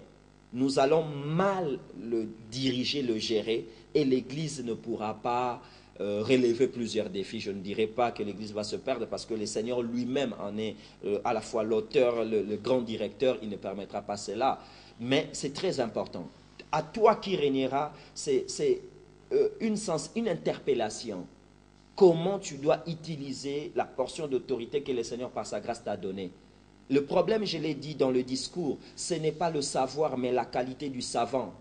nous allons mal le diriger, le gérer, et l'Église ne pourra pas relever plusieurs défis. Je ne dirais pas que l'Église va se perdre parce que le Seigneur lui-même en est à la fois l'auteur, le grand directeur, il ne permettra pas cela. Mais c'est très important. À toi qui régneras, c'est une interpellation. Comment tu dois utiliser la portion d'autorité que le Seigneur par sa grâce t'a donnée. Le problème, je l'ai dit dans le discours, ce n'est pas le savoir, mais la qualité du savant.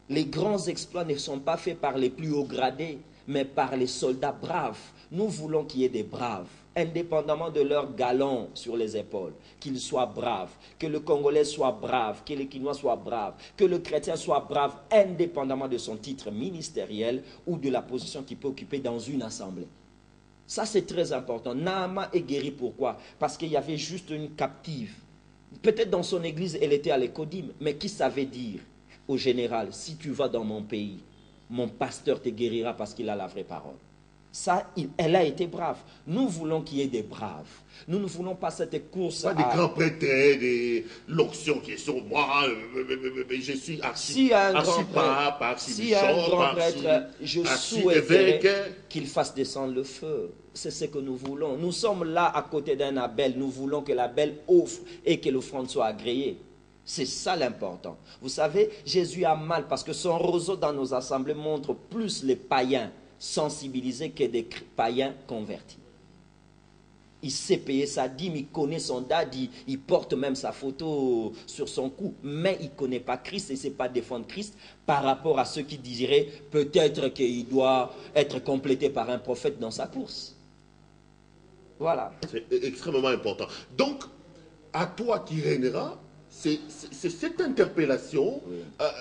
Les grands exploits ne sont pas faits par les plus hauts gradés, mais par les soldats braves. Nous voulons qu'il y ait des braves. indépendamment de leur galon sur les épaules, qu'ils soient braves, que le Congolais soit brave, que le Quinois soit brave, que le chrétien soit brave, indépendamment de son titre ministériel ou de la position qu'il peut occuper dans une assemblée. Ça, c'est très important. Naaman est guéri, pourquoi? Parce qu'il y avait juste une captive. Peut-être dans son église, elle était à l'écodyme, mais qui savait dire au général, si tu vas dans mon pays, mon pasteur te guérira parce qu'il a la vraie parole. Ça, elle a été brave. Nous voulons qu'il y ait des braves. Nous ne voulons pas cette course pas des grands prêtres, des l'onction qui est sur moi, je suis archipape, si un grand prêtre, je souhaiterais qu'il fasse descendre le feu. C'est ce que nous voulons. Nous sommes là à côté d'un Abel. Nous voulons que l'Abel offre et que l'offrande soit agréée. C'est ça l'important. Vous savez, Jésus a mal parce que son roseau dans nos assemblées montre plus les païens sensibilisés que des païens convertis. Il sait payer sa dîme, il connaît son dad, il porte même sa photo sur son cou, mais il ne connaît pas Christ et ne sait pas défendre Christ par rapport à ceux qui diraient peut-être qu'il doit être complété par un prophète dans sa course. Voilà. C'est extrêmement important. Donc, à toi qui régneras, c'est cette interpellation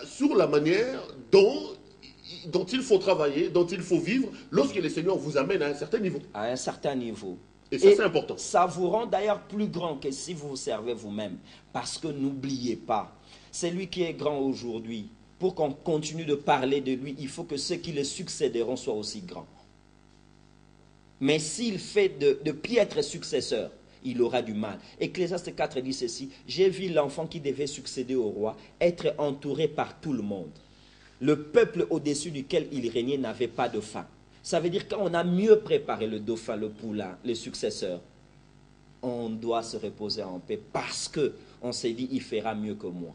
sur la manière dont il faut travailler, dont il faut vivre, lorsque le Seigneur vous amène à un certain niveau. À un certain niveau. Et ça, c'est important. Ça vous rend d'ailleurs plus grand que si vous vous servez vous-même. Parce que n'oubliez pas, c'est lui qui est grand aujourd'hui. Pour qu'on continue de parler de lui, il faut que ceux qui le succéderont soient aussi grands. Mais s'il fait de piètres successeurs, il aura du mal. Ecclésiaste 4 dit ceci, j'ai vu l'enfant qui devait succéder au roi être entouré par tout le monde. Le peuple au-dessus duquel il régnait n'avait pas de faim. Ça veut dire qu'on a mieux préparé le dauphin, le poulain, les successeurs. On doit se reposer en paix parce qu'on s'est dit il fera mieux que moi.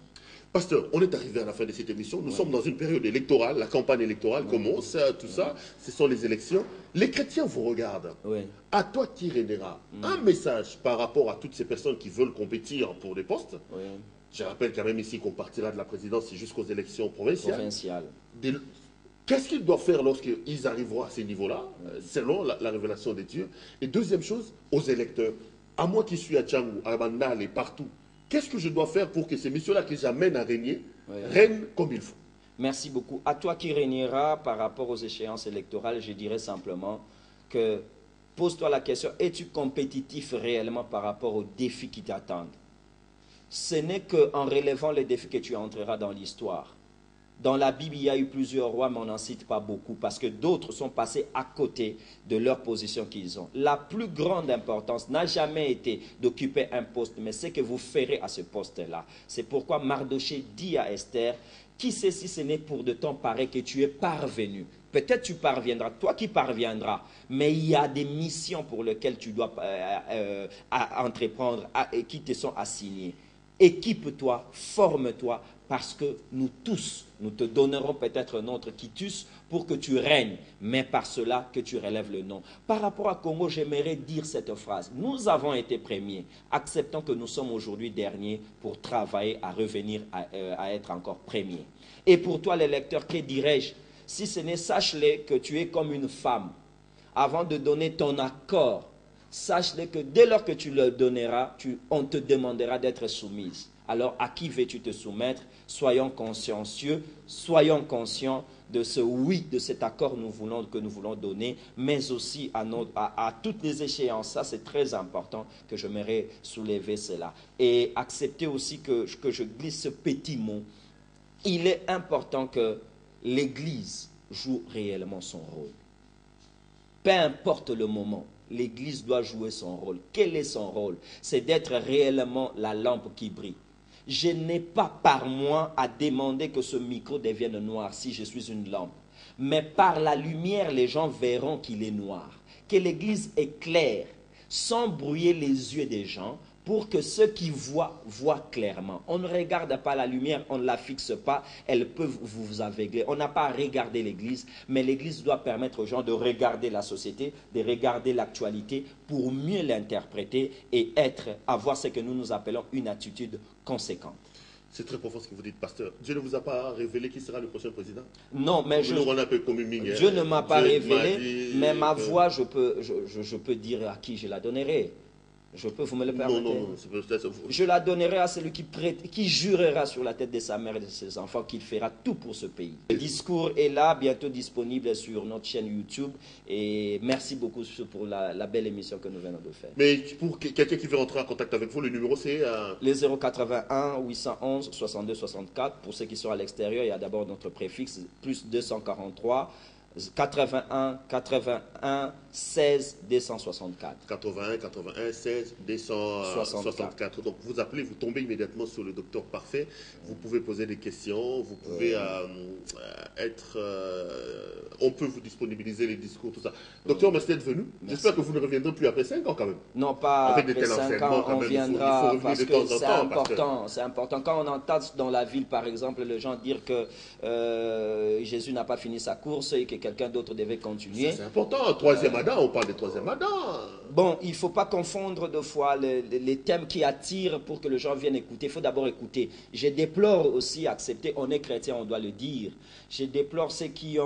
Pasteur, on est arrivé à la fin de cette émission. Nous sommes dans une période électorale. La campagne électorale commence, tout ça. Ce sont les élections. Les chrétiens vous regardent. À toi qui régneras, un message par rapport à toutes ces personnes qui veulent compétir pour des postes. Je rappelle quand même ici qu'on partira de la présidence jusqu'aux élections provinciales. Qu'est-ce qu'ils doivent faire lorsqu'ils arriveront à ces niveaux-là, selon la révélation des dieux? Et deuxième chose, aux électeurs. À moi qui suis à Tchangou, à Bandal et partout, qu'est-ce que je dois faire pour que ces messieurs-là que j'amène à régner, règnent comme il faut? Merci beaucoup. À toi qui régneras par rapport aux échéances électorales, je dirais simplement que pose-toi la question, es-tu compétitif réellement par rapport aux défis qui t'attendent? Ce n'est qu'en relevant les défis que tu entreras dans l'histoire. Dans la Bible, il y a eu plusieurs rois, mais on n'en cite pas beaucoup, parce que d'autres sont passés à côté de leur position qu'ils ont. La plus grande importance n'a jamais été d'occuper un poste, mais c'est que vous ferez à ce poste-là. C'est pourquoi Mardoché dit à Esther, qui sait si ce n'est pour de temps pareil que tu es parvenu. Peut-être tu parviendras, toi qui parviendras, mais il y a des missions pour lesquelles tu dois entreprendre et qui te sont assignées. Équipe-toi, forme-toi, parce que nous tous, nous te donnerons peut-être notre quitus pour que tu règnes, mais par cela que tu relèves le nom. Par rapport à Congo, j'aimerais dire cette phrase. Nous avons été premiers. Acceptons que nous sommes aujourd'hui derniers pour travailler à revenir à être encore premiers. Et pour toi, les lecteurs, que dirais-je? Si ce n'est, sache-le que tu es comme une femme. Avant de donner ton accord, sache-le que dès lors que tu le donneras, on te demandera d'être soumise. Alors, à qui veux-tu te soumettre? Soyons consciencieux, soyons conscients de ce oui, de cet accord que nous voulons donner, mais aussi à toutes les échéances. Ça, c'est très important que j'aimerais soulever cela. Et accepter aussi que je glisse ce petit mot. Il est important que l'Église joue réellement son rôle. Peu importe le moment, l'Église doit jouer son rôle. Quel est son rôle? C'est d'être réellement la lampe qui brille. Je n'ai pas par moi à demander que ce micro devienne noir si je suis une lampe. Mais par la lumière, les gens verront qu'il est noir. Que l'Église éclaire sans brouiller les yeux des gens pour que ceux qui voient clairement. On ne regarde pas la lumière, on ne la fixe pas, elle peut vous aveugler. On n'a pas à regarder l'Église, mais l'Église doit permettre aux gens de regarder la société, de regarder l'actualité pour mieux l'interpréter et avoir ce que nous appelons une attitude conséquente. C'est très profond ce que vous dites, pasteur. Dieu ne vous a pas révélé qui sera le prochain président? Non, mais Dieu ne m'a pas révélé, mais ma voix, je peux dire à qui je la donnerai. Je peux, vous me le permettez? Non, je la donnerai à celui qui jurera sur la tête de sa mère et de ses enfants qu'il fera tout pour ce pays. Le discours est là, bientôt disponible sur notre chaîne YouTube. Et merci beaucoup pour la belle émission que nous venons de faire. Mais pour quelqu'un qui veut rentrer en contact avec vous, le numéro c'est... Les 081 811 62 64. Pour ceux qui sont à l'extérieur, il y a d'abord notre préfixe, plus 243. 81 81 16 264. 81 81 16 264. Donc vous appelez, vous tombez immédiatement sur le docteur Parfait. Vous pouvez poser des questions, vous pouvez on peut vous disponibiliser les discours, tout ça. Docteur, merci d'être venu. J'espère que vous ne reviendrez plus après 5 ans quand même. Non, pas après 5 ans, on viendra parce que c'est important. C'est important. Quand on entend dans la ville, par exemple, les gens dire que Jésus n'a pas fini sa course et que quelqu'un d'autre devait continuer. C'est important. Troisième Adam, on parle de troisième Adam. Bon, il ne faut pas confondre deux fois les thèmes qui attirent pour que les gens viennent écouter. Il faut d'abord écouter. Je déplore aussi accepter, on est chrétien, on doit le dire. Je déplore ceux qui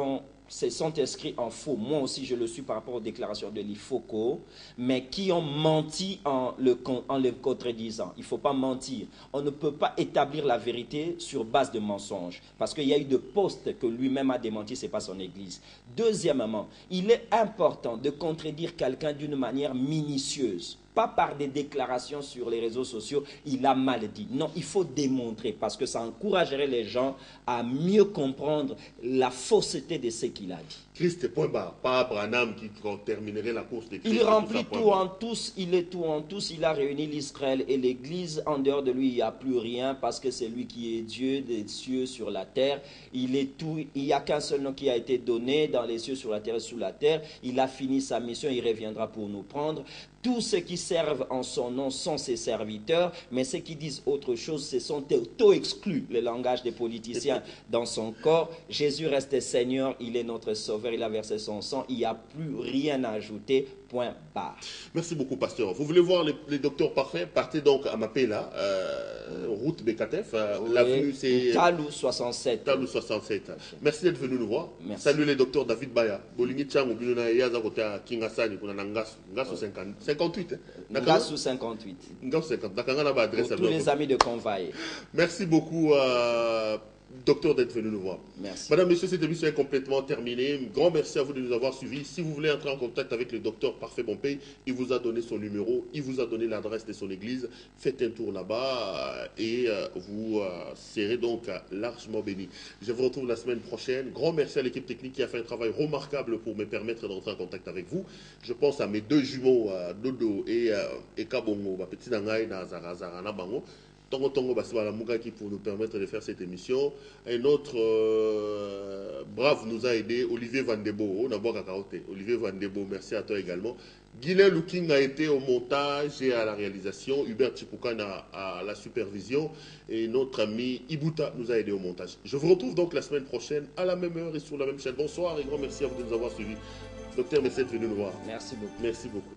se sont inscrits en faux. Moi aussi, je le suis par rapport aux déclarations de l'IFOCO, mais qui ont menti en le contredisant. Il ne faut pas mentir. On ne peut pas établir la vérité sur base de mensonges, parce qu'il y a eu des postes que lui-même a démenti, ce n'est pas son église. Deuxièmement, il est important de contredire quelqu'un d'une manière minutieuse. Pas par des déclarations sur les réseaux sociaux, il a mal dit. Non, il faut démontrer parce que ça encouragerait les gens à mieux comprendre la fausseté de ce qu'il a dit. Christ, point barre, pas Abraham qui terminerait la course de Christ. Il remplit tout en tous, il est tout en tous, il a réuni l'Israël et l'Église. En dehors de lui, il n'y a plus rien parce que c'est lui qui est Dieu des cieux sur la terre. Il est tout, il n'y a qu'un seul nom qui a été donné dans les cieux, sur la terre et sous la terre. Il a fini sa mission, il reviendra pour nous prendre. Tous ceux qui servent en son nom sont ses serviteurs, mais ceux qui disent autre chose, ce sont auto-exclus, le langage des politiciens dans son corps. Jésus reste Seigneur, il est notre Sauveur, il a versé son sang, il n'y a plus rien à ajouter, point barre. Merci beaucoup, pasteur. Vous voulez voir les docteurs parfaits? Partez donc à Mapela, route Bekatef. L'avenue c'est... Talou 67. Talou 67. Merci d'être venu nous voir. Merci. Salut les docteurs David Baya. Bolingi Tchang, Biluna Yaza Kota Kingasani, Ngasu 58. Ngasu 58. Ngasu 50. Pour tous les amis de Convaille. Merci beaucoup, docteur, d'être venu nous voir. Merci. Madame, Monsieur, cette émission est complètement terminée. Grand merci à vous de nous avoir suivis. Si vous voulez entrer en contact avec le docteur Parfait Bompey, il vous a donné son numéro, il vous a donné l'adresse de son église. Faites un tour là-bas et vous serez donc largement bénis. Je vous retrouve la semaine prochaine. Grand merci à l'équipe technique qui a fait un travail remarquable pour me permettre d'entrer en contact avec vous. Je pense à mes deux jumeaux, Dodo et Kabongo, petit Nangaï, Nazara, Nabango. Tongo Basibala Mugaki pour nous permettre de faire cette émission. Un autre brave nous a aidé, Olivier Vandebo. Olivier Vandebo, merci à toi également. Guylain Looking a été au montage et à la réalisation. Hubert Chipoukan à la supervision. Et notre ami Ibuta nous a aidé au montage. Je vous retrouve donc la semaine prochaine à la même heure et sur la même chaîne. Bonsoir et grand merci à vous de nous avoir suivis. Docteur, merci d'être venu nous voir. Merci beaucoup. Merci beaucoup.